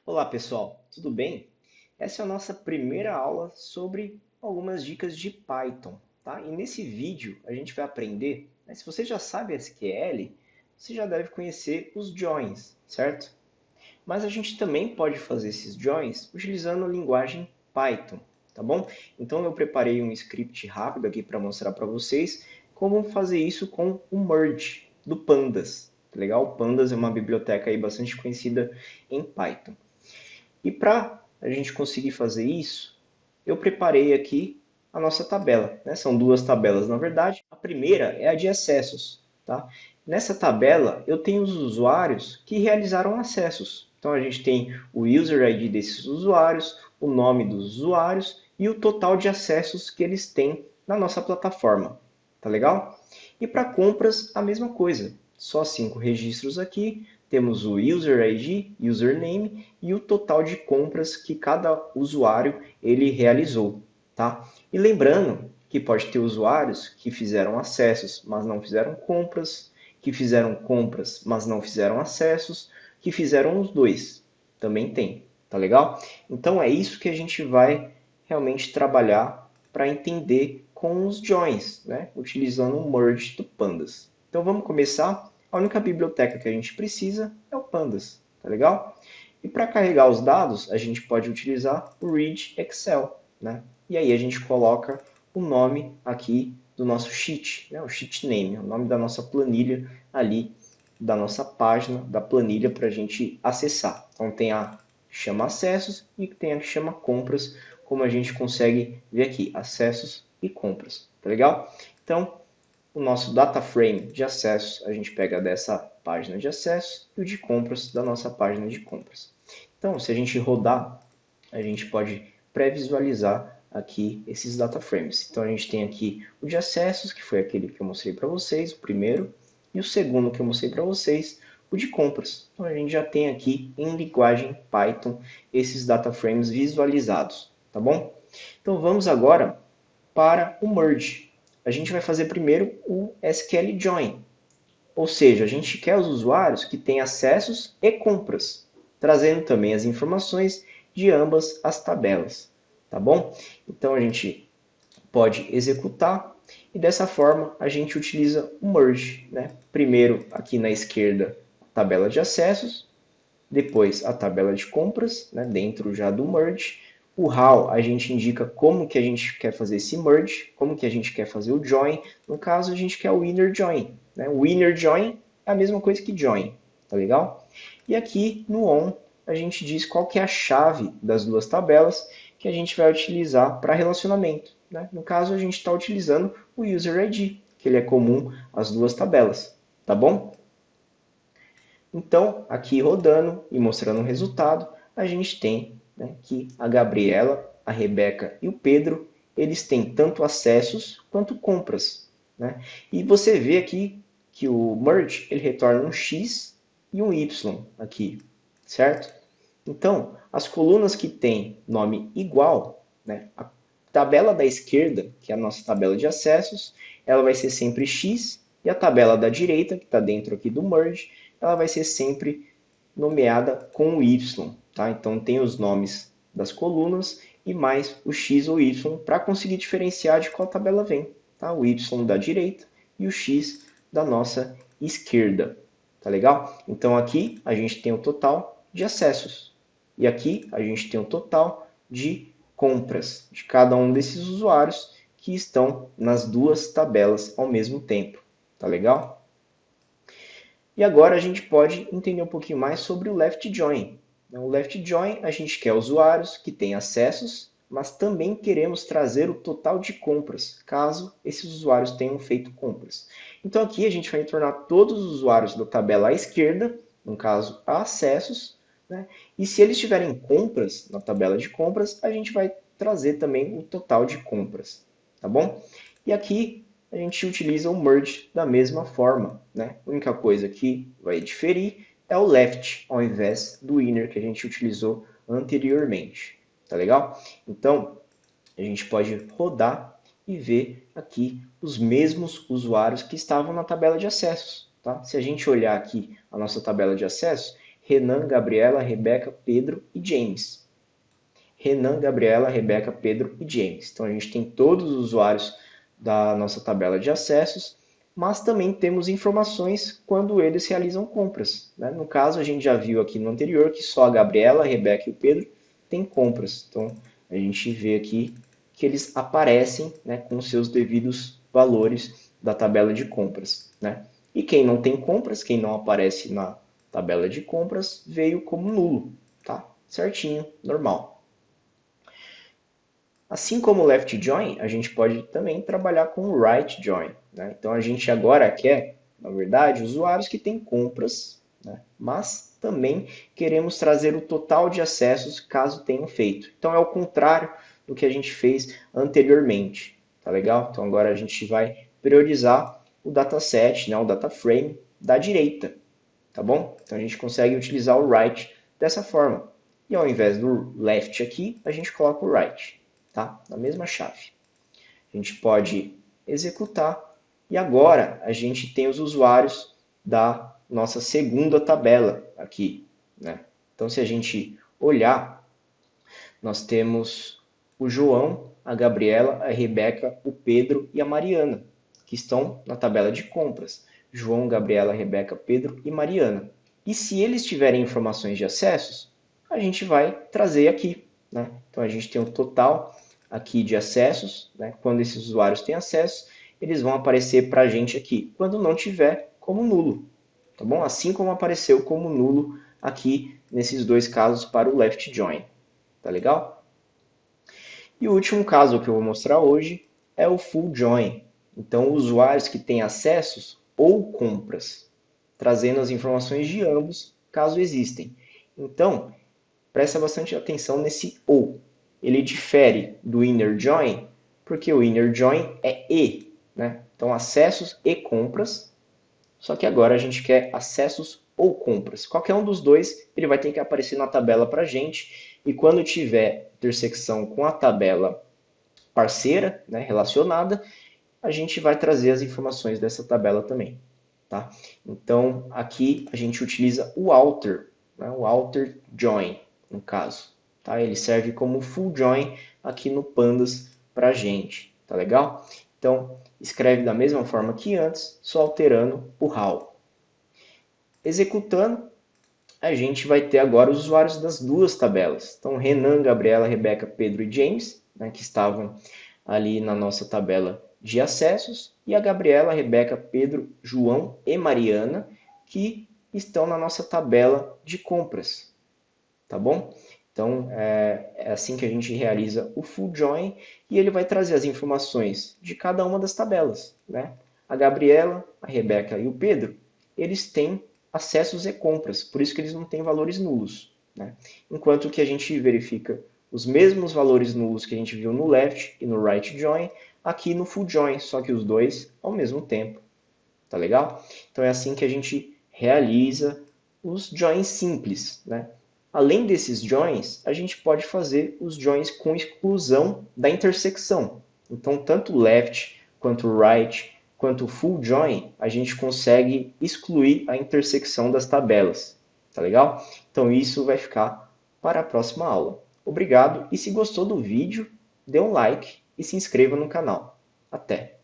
Olá pessoal, tudo bem? Essa é a nossa primeira aula sobre algumas dicas de Python, tá? E nesse vídeo a gente vai aprender, né, se você já sabe SQL, você já deve conhecer os joins, certo? Mas a gente também pode fazer esses joins utilizando a linguagem Python, tá bom? Então eu preparei um script rápido aqui para mostrar para vocês como fazer isso com o merge do Pandas. Legal? O Pandas é uma biblioteca aí bastante conhecida em Python. E para a gente conseguir fazer isso, eu preparei aqui a nossa tabela, né? São duas tabelas, na verdade. A primeira é a de acessos, tá? Nessa tabela, eu tenho os usuários que realizaram acessos. Então, a gente tem o user ID desses usuários, o nome dos usuários e o total de acessos que eles têm na nossa plataforma. Tá legal? E para compras, a mesma coisa. Só 5 registros aqui. Temos o user ID, username e o total de compras que cada usuário ele realizou, tá? E lembrando que pode ter usuários que fizeram acessos, mas não fizeram compras, que fizeram compras, mas não fizeram acessos, que fizeram os dois. Também tem, tá legal? Então é isso que a gente vai realmente trabalhar para entender com os joins, né? Utilizando o merge do Pandas. Então vamos começar. A única biblioteca que a gente precisa é o Pandas, tá legal? E para carregar os dados, a gente pode utilizar o Read Excel, né? E aí a gente coloca o nome aqui do nosso sheet, né? O sheet name, o nome da nossa planilha ali, da nossa página, da planilha para a gente acessar. Então tem a que chama acessos e tem a que chama compras, como a gente consegue ver aqui, acessos e compras, tá legal? Então, o nosso data frame de acessos a gente pega dessa página de acesso e o de compras da nossa página de compras. Então, se a gente rodar, a gente pode pré-visualizar aqui esses data frames. Então, a gente tem aqui o de acessos, que foi aquele que eu mostrei para vocês, o primeiro, e o segundo que eu mostrei para vocês, o de compras. Então, a gente já tem aqui em linguagem Python esses data frames visualizados, tá bom? Então, vamos agora para o merge. A gente vai fazer primeiro o SQL Join, ou seja, a gente quer os usuários que têm acessos e compras, trazendo também as informações de ambas as tabelas, tá bom? Então a gente pode executar e dessa forma a gente utiliza o merge, né? Primeiro aqui na esquerda a tabela de acessos, depois a tabela de compras, né, dentro já do merge. O how a gente indica como que a gente quer fazer esse merge, como que a gente quer fazer o join. No caso, a gente quer o inner join. Né? O inner join é a mesma coisa que join, tá legal? E aqui no on a gente diz qual que é a chave das duas tabelas que a gente vai utilizar para relacionamento. Né? No caso, a gente está utilizando o user ID, que ele é comum às duas tabelas, tá bom? Então, aqui rodando e mostrando o resultado, a gente tem, né, que a Gabriela, a Rebeca e o Pedro, eles têm tanto acessos quanto compras. Né? E você vê aqui que o merge ele retorna um X e um Y aqui, certo? Então, as colunas que têm nome igual, né, a tabela da esquerda, que é a nossa tabela de acessos, ela vai ser sempre X, e a tabela da direita, que está dentro aqui do merge, ela vai ser sempre nomeada com o Y. Tá? Então tem os nomes das colunas e mais o X ou Y para conseguir diferenciar de qual tabela vem. Tá? O Y da direita e o X da nossa esquerda. Tá legal? Então aqui a gente tem o total de acessos. E aqui a gente tem o total de compras de cada um desses usuários que estão nas duas tabelas ao mesmo tempo. Tá legal? E agora a gente pode entender um pouquinho mais sobre o left join. O left join a gente quer usuários que têm acessos, mas também queremos trazer o total de compras, caso esses usuários tenham feito compras. Então aqui a gente vai tornar todos os usuários da tabela à esquerda, no caso acessos, né? E se eles tiverem compras na tabela de compras, a gente vai trazer também o total de compras, tá bom? E aqui a gente utiliza o merge da mesma forma. Né? A única coisa que vai diferir é o left ao invés do inner que a gente utilizou anteriormente. Tá legal? Então, a gente pode rodar e ver aqui os mesmos usuários que estavam na tabela de acessos. Tá? Se a gente olhar aqui a nossa tabela de acessos, Renan, Gabriela, Rebeca, Pedro e James. Renan, Gabriela, Rebeca, Pedro e James. Então a gente tem todos os usuários da nossa tabela de acessos, mas também temos informações quando eles realizam compras, né? No caso, a gente já viu aqui no anterior que só a Gabriela, a Rebeca e o Pedro têm compras. Então a gente vê aqui que eles aparecem, né, com seus devidos valores da tabela de compras, né? E quem não tem compras, quem não aparece na tabela de compras, veio como nulo, tá? Certinho, normal. Assim como o left join, a gente pode também trabalhar com o right join, né? Então a gente agora quer, na verdade, usuários que têm compras, né? Mas também queremos trazer o total de acessos caso tenham feito. Então é o contrário do que a gente fez anteriormente, tá legal? Então agora a gente vai priorizar o dataset, né, o data frame da direita, tá bom? Então a gente consegue utilizar o right dessa forma. E ao invés do left aqui, a gente coloca o right, tá? Na mesma chave. A gente pode executar e agora a gente tem os usuários da nossa segunda tabela aqui, né? Então se a gente olhar, nós temos o João, a Gabriela, a Rebeca, o Pedro e a Mariana, que estão na tabela de compras. João, Gabriela, Rebeca, Pedro e Mariana. E se eles tiverem informações de acessos, a gente vai trazer aqui, né? Então a gente tem o total aqui de acessos, né? Quando esses usuários têm acesso, eles vão aparecer para a gente aqui. Quando não tiver, como nulo, tá bom? Assim como apareceu como nulo aqui nesses dois casos para o left join, tá legal? E o último caso que eu vou mostrar hoje é o full join. Então, usuários que têm acessos ou compras, trazendo as informações de ambos, caso existem. Então, presta bastante atenção nesse ou. Ele difere do inner join, porque o inner join é e, né? Então, acessos e compras. Só que agora a gente quer acessos ou compras. Qualquer um dos dois, ele vai ter que aparecer na tabela para a gente. E quando tiver intersecção com a tabela parceira, né, relacionada, a gente vai trazer as informações dessa tabela também. Tá? Então, aqui a gente utiliza o outer, né, o outer join, no caso. Tá? Ele serve como full join aqui no Pandas para a gente. Tá legal? Então, escreve da mesma forma que antes, só alterando o how. Executando, a gente vai ter agora os usuários das duas tabelas. Então, Renan, Gabriela, Rebeca, Pedro e James, né, que estavam ali na nossa tabela de acessos, e a Gabriela, Rebeca, Pedro, João e Mariana, que estão na nossa tabela de compras. Tá bom? Então, é assim que a gente realiza o full join e ele vai trazer as informações de cada uma das tabelas, né? A Gabriela, a Rebeca e o Pedro, eles têm acessos e compras, por isso que eles não têm valores nulos, né? Enquanto que a gente verifica os mesmos valores nulos que a gente viu no left e no right join, aqui no full join, só que os dois ao mesmo tempo. Tá legal? Então é assim que a gente realiza os joins simples, né? Além desses joins, a gente pode fazer os joins com exclusão da intersecção. Então, tanto left, quanto right, quanto full join, a gente consegue excluir a intersecção das tabelas. Tá legal? Então, isso vai ficar para a próxima aula. Obrigado e se gostou do vídeo, dê um like e se inscreva no canal. Até!